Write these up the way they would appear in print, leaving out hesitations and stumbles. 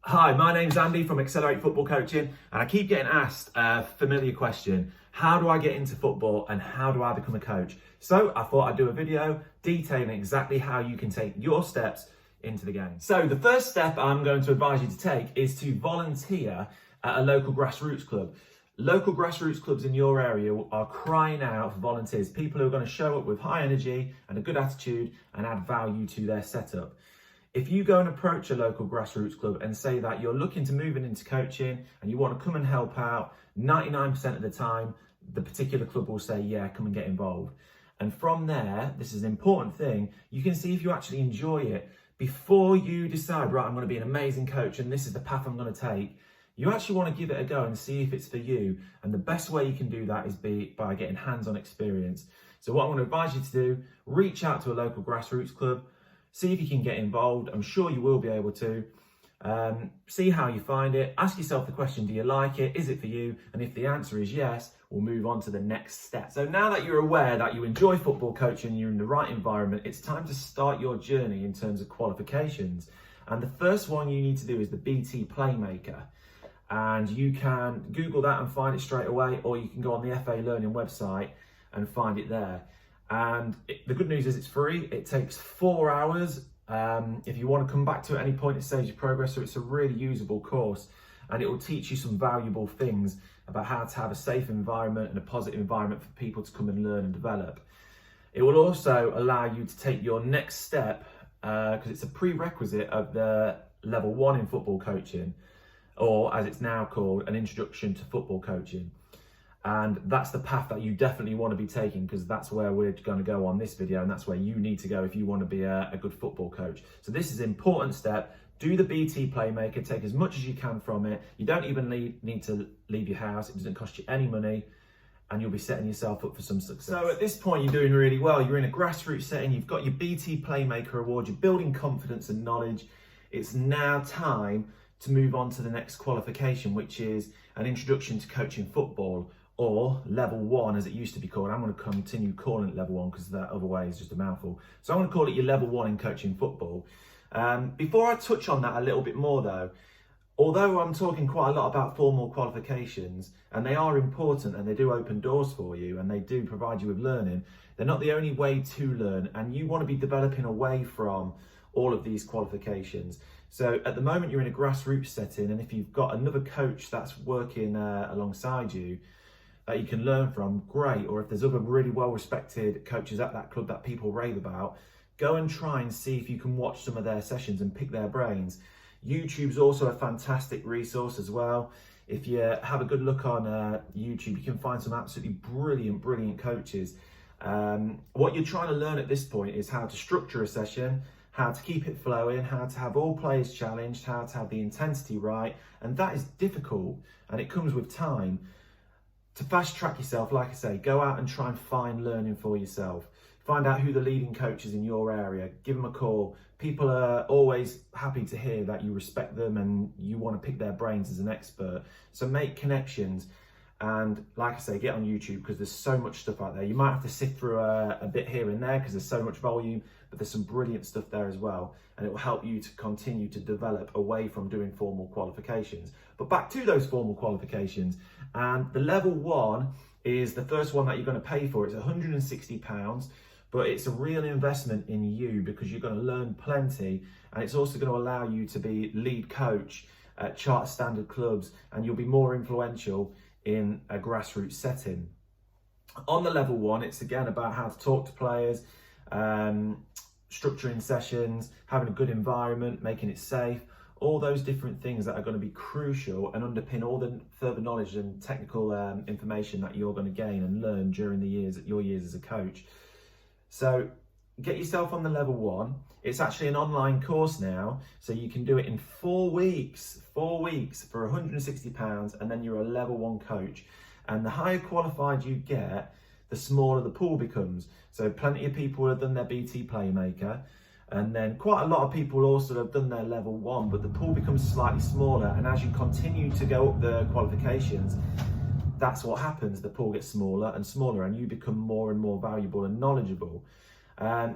Hi, my name's Andy from Accelerate Football Coaching, and I keep getting asked a familiar question: how do I get into football and how do I become a coach? So I thought I'd do a video detailing exactly how you can take your steps into the game. So the first step I'm going to advise you to take is to volunteer at a local grassroots club. Local grassroots clubs in your area are crying out for volunteers, people who are going to show up with high energy and a good attitude and add value to their setup. If you go and approach a local grassroots club and say that you're looking to move into coaching and you want to come and help out, 99% of the time, the particular club will say, yeah, come and get involved. And from there, this is an important thing, you can see if you actually enjoy it. Before you decide, right, I'm going to be an amazing coach and this is the path I'm going to take, you actually want to give it a go and see if it's for you. And the best way you can do that is by getting hands-on experience. So what I'm going to advise you to do, reach out to a local grassroots club, see if you can get involved. I'm sure you will be able to. See how you find it. Ask yourself the question, do you like it? Is it for you? And if the answer is yes, we'll move on to the next step. So now that you're aware that you enjoy football coaching, you're in the right environment, it's time to start your journey in terms of qualifications. And the first one you need to do is the BT Playmaker. And you can Google that and find it straight away, or you can go on the FA Learning website and find it there. And the good news is it's free. It takes 4 hours. If you want to come back to it at any point, it saves you progress. So it's a really usable course, and it will teach you some valuable things about how to have a safe environment and a positive environment for people to come and learn and develop. It will also allow you to take your next step, because it's a prerequisite of the level 1 in football coaching, or as it's now called, an introduction to football coaching. And that's the path that you definitely want to be taking, because that's where we're going to go on this video, and that's where you need to go if you want to be a good football coach. So this is an important step. Do the BT Playmaker, take as much as you can from it. You don't even need to leave your house. It doesn't cost you any money, and you'll be setting yourself up for some success. So at this point, you're doing really well. You're in a grassroots setting. You've got your BT Playmaker award. You're building confidence and knowledge. It's now time to move on to the next qualification, which is an introduction to coaching football, or level 1 as it used to be called. I'm going to continue calling it level 1 because that other way is just a mouthful. So I'm going to call it your level 1 in coaching football. Before I touch on that a little bit more though, although I'm talking quite a lot about formal qualifications, and they are important and they do open doors for you and they do provide you with learning, they're not the only way to learn, and you want to be developing away from all of these qualifications. So at the moment you're in a grassroots setting, and if you've got another coach that's working alongside you that you can learn from, great. Or if there's other really well-respected coaches at that club that people rave about, go and try and see if you can watch some of their sessions and pick their brains. YouTube's also a fantastic resource as well. If you have a good look on YouTube, you can find some absolutely brilliant coaches. What you're trying to learn at this point is how to structure a session, how to keep it flowing, how to have all players challenged, how to have the intensity right. And that is difficult, and it comes with time. To fast track yourself, like I say, go out and try and find learning for yourself. Find out who the leading coaches in your area, give them a call. People are always happy to hear that you respect them and you want to pick their brains as an expert. So make connections, and like I say, get on YouTube, because there's so much stuff out there. You might have to sift through a bit here and there because there's so much volume, but there's some brilliant stuff there as well, and it will help you to continue to develop away from doing formal qualifications. But back to those formal qualifications, and the level 1 is the first one that you're going to pay for. It's £160, but it's a real investment in you, because you're going to learn plenty, and it's also going to allow you to be lead coach at charter standard clubs, and you'll be more influential in a grassroots setting. On the level 1, it's again about how to talk to players, structuring sessions, having a good environment, making it safe, all those different things that are going to be crucial and underpin all the further knowledge and technical information that you're going to gain and learn during your years as a coach. So get yourself on the level 1. It's actually an online course now, so you can do it in 4 weeks for £160, and then you're a level 1 coach. And the higher qualified you get, the smaller the pool becomes. So plenty of people have done their BT Playmaker, and then quite a lot of people also have done their level 1, but the pool becomes slightly smaller, and as you continue to go up the qualifications, that's what happens. The pool gets smaller and smaller, and you become more and more valuable and knowledgeable.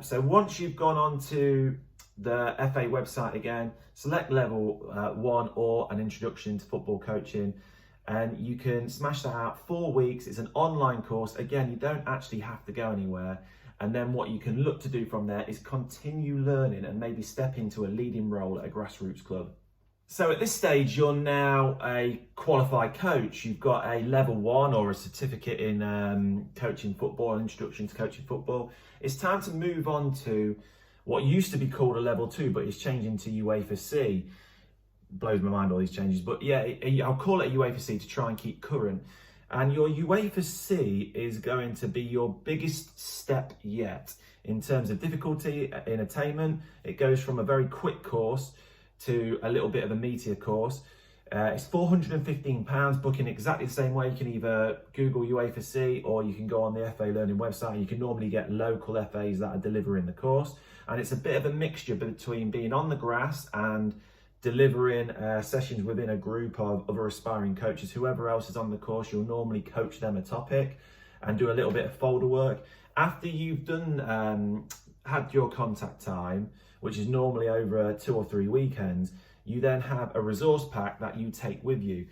So once you've gone on to the FA website again, select level 1 or an introduction to football coaching, and you can smash that out. 4 weeks. It's an online course. Again, you don't actually have to go anywhere. And then what you can look to do from there is continue learning and maybe step into a leading role at a grassroots club. So at this stage, you're now a qualified coach. You've got a level 1 or a certificate in coaching football, an introduction to coaching football. It's time to move on to what used to be called a level 2, but is changing to UEFA C. Blows my mind, all these changes, but yeah, I'll call it a UEFA C to try and keep current. And your UEFA C is going to be your biggest step yet in terms of difficulty in attainment. It goes from a very quick course to a little bit of a meatier course. It's £415, booking exactly the same way. You can either Google UEFA C or you can go on the FA Learning website. You can normally get local FAs that are delivering the course. And it's a bit of a mixture between being on the grass and delivering sessions within a group of other aspiring coaches. Whoever else is on the course, you'll normally coach them a topic and do a little bit of folder work. After you've done had your contact time, which is normally over 2 or 3 weekends, you then have a resource pack that you take with you.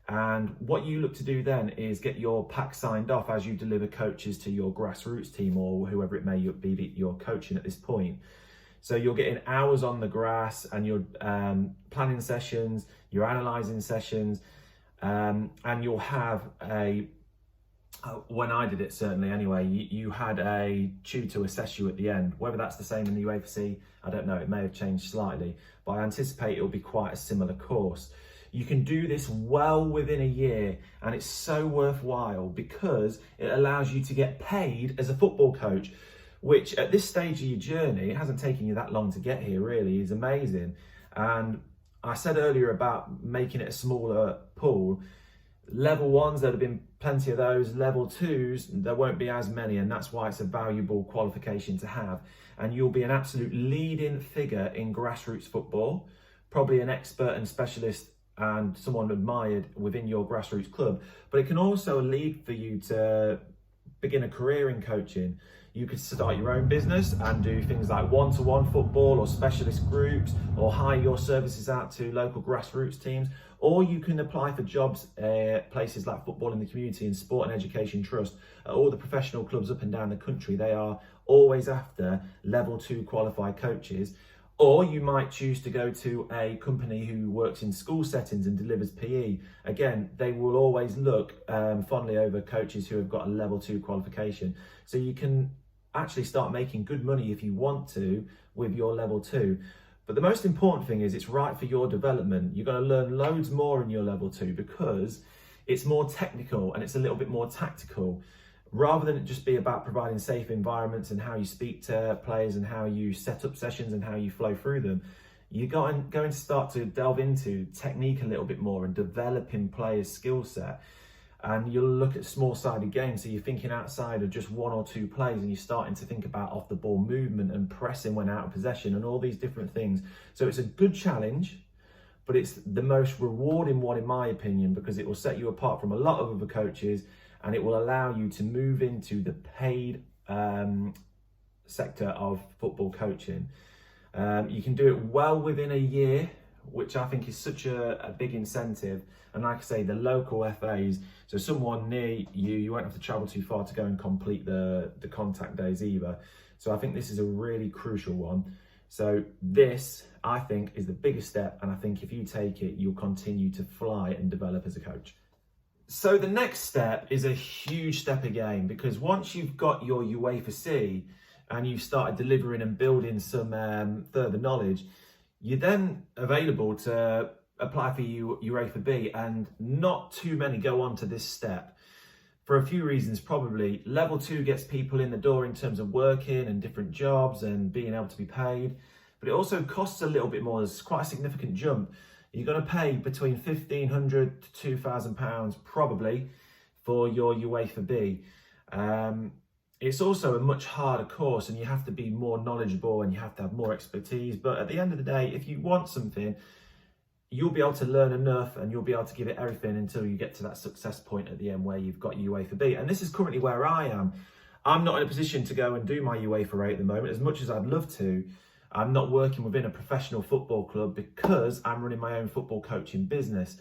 And what you look to do then is get your pack signed off as you deliver coaches to your grassroots team or whoever it may be that you're coaching at this point. So you're getting hours on the grass and you're planning sessions, you're analysing sessions, and you'll have when I did it certainly anyway, you had a tutor to assess you at the end. Whether that's the same in the UEFA C, I don't know, it may have changed slightly, but I anticipate it'll be quite a similar course. You can do this well within a year, and it's so worthwhile because it allows you to get paid as a football coach, which at this stage of your journey, it hasn't taken you that long to get here really, is amazing. And I said earlier about making it a smaller pool. Level 1s, there'd have been plenty of those. Level 2s, there won't be as many, and that's why it's a valuable qualification to have. And you'll be an absolute leading figure in grassroots football, probably an expert and specialist and someone admired within your grassroots club. But it can also lead for you to begin a career in coaching. You could start your own business and do things like one-to-one football or specialist groups, or hire your services out to local grassroots teams, or you can apply for jobs places like Football in the Community and Sport and Education Trust. All the professional clubs up and down the country, they are always after level 2 qualified coaches. Or you might choose to go to a company who works in school settings and delivers PE. Again, they will always look fondly over coaches who have got a level 2 qualification. So you can actually start making good money if you want to with your level 2. But the most important thing is it's right for your development. You're going to learn loads more in your level 2 because it's more technical and it's a little bit more tactical. Rather than it just be about providing safe environments and how you speak to players and how you set up sessions and how you flow through them, you're going to start to delve into technique a little bit more and developing players' skill set. And you'll look at small-sided games, so you're thinking outside of just 1 or 2 plays, and you're starting to think about off-the-ball movement and pressing when out of possession and all these different things. So it's a good challenge, but it's the most rewarding one in my opinion, because it will set you apart from a lot of other coaches, and it will allow you to move into the paid sector of football coaching. You can do it well within a year, which I think is such a big incentive. And like I say, the local FAs, so someone near you, you won't have to travel too far to go and complete the contact days either. So I think this is a really crucial one. So this, I think, is the biggest step. And I think if you take it, you'll continue to fly and develop as a coach. So the next step is a huge step again, because once you've got your UEFA C and you've started delivering and building some further knowledge, you're then available to apply for UEFA B, and not too many go on to this step for a few reasons. Probably level 2 gets people in the door in terms of working and different jobs and being able to be paid, but it also costs a little bit more. It's quite a significant jump. You're going to pay between £1,500 to £2,000 probably for your UEFA B. It's also a much harder course, and you have to be more knowledgeable and you have to have more expertise. But at the end of the day, if you want something, you'll be able to learn enough and you'll be able to give it everything until you get to that success point at the end where you've got UEFA B. And this is currently where I am. I'm not in a position to go and do my UEFA A at the moment, as much as I'd love to. I'm not working within a professional football club because I'm running my own football coaching business.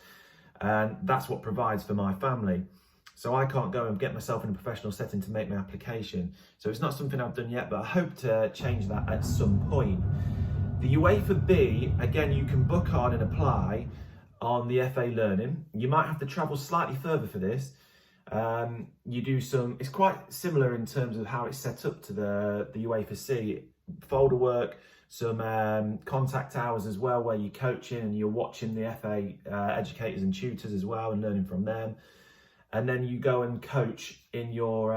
And that's what provides for my family. So I can't go and get myself in a professional setting to make my application. So it's not something I've done yet, but I hope to change that at some point. The UEFA B, again, you can book on and apply on the FA Learning. You might have to travel slightly further for this. You do it's quite similar in terms of how it's set up to the UEFA C. Folder work, some contact hours as well, where you're coaching and you're watching the FA educators and tutors as well and learning from them. And then you go and coach in your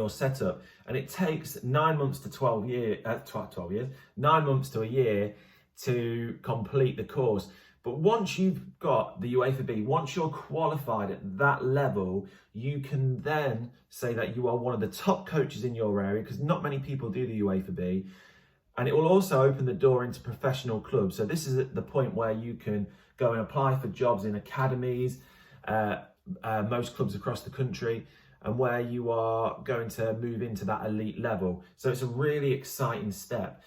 setup, and it takes 9 months to 12 years, 9 months to a year to complete the course. But once you've got the UEFA B, once you're qualified at that level, you can then say that you are one of the top coaches in your area, because not many people do the UEFA B. And it will also open the door into professional clubs. So this is at the point where you can go and apply for jobs in academies, most clubs across the country, and where you are going to move into that elite level. So it's a really exciting step.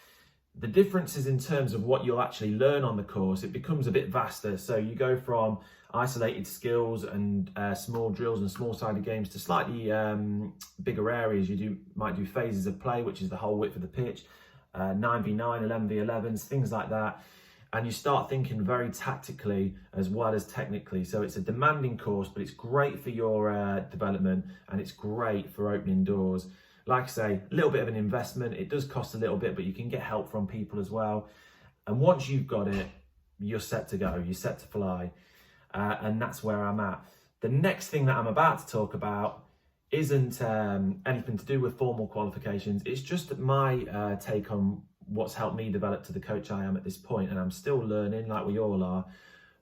The differences in terms of what you'll actually learn on the course, it becomes a bit vaster. So you go from isolated skills and small drills and small-sided games to slightly bigger areas. You might do phases of play, which is the whole width of the pitch, 9v9, 11v11s, things like that. And you start thinking very tactically as well as technically. So it's a demanding course, but it's great for your development, and it's great for opening doors. Like I say, a little bit of an investment. It does cost a little bit, but you can get help from people as well. And once you've got it, you're set to go, you're set to fly. And that's where I'm at. The next thing that I'm about to talk about isn't anything to do with formal qualifications. It's just my take on what's helped me develop to the coach I am at this point. And I'm still learning, like we all are,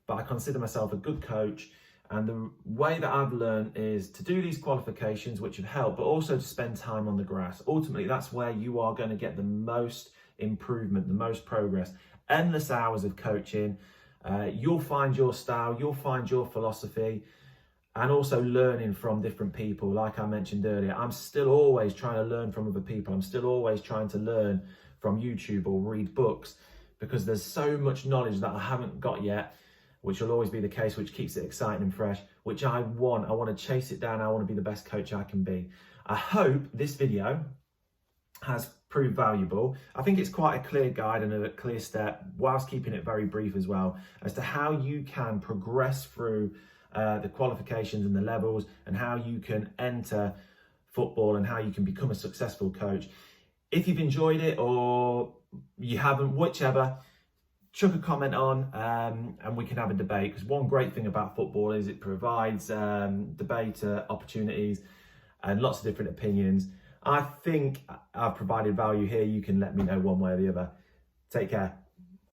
but I consider myself a good coach. And the way that I've learned is to do these qualifications, which have helped, but also to spend time on the grass. Ultimately, that's where you are going to get the most improvement, the most progress. Endless hours of coaching. You'll find your style, you'll find your philosophy, and also learning from different people. Like I mentioned earlier, I'm still always trying to learn from other people. I'm still always trying to learn from YouTube or read books, because there's so much knowledge that I haven't got yet, which will always be the case, which keeps it exciting and fresh, which I want to chase it down. I want to be the best coach I can be. I hope this video has proved valuable. I think it's quite a clear guide and a clear step, whilst keeping it very brief as well, as to how you can progress through the qualifications and the levels, and how you can enter football and how you can become a successful coach. If you've enjoyed it or you haven't, whichever, chuck a comment on and we can have a debate, because one great thing about football is it provides debate opportunities and lots of different opinions. I think I've provided value here. You can let me know one way or the other. Take care.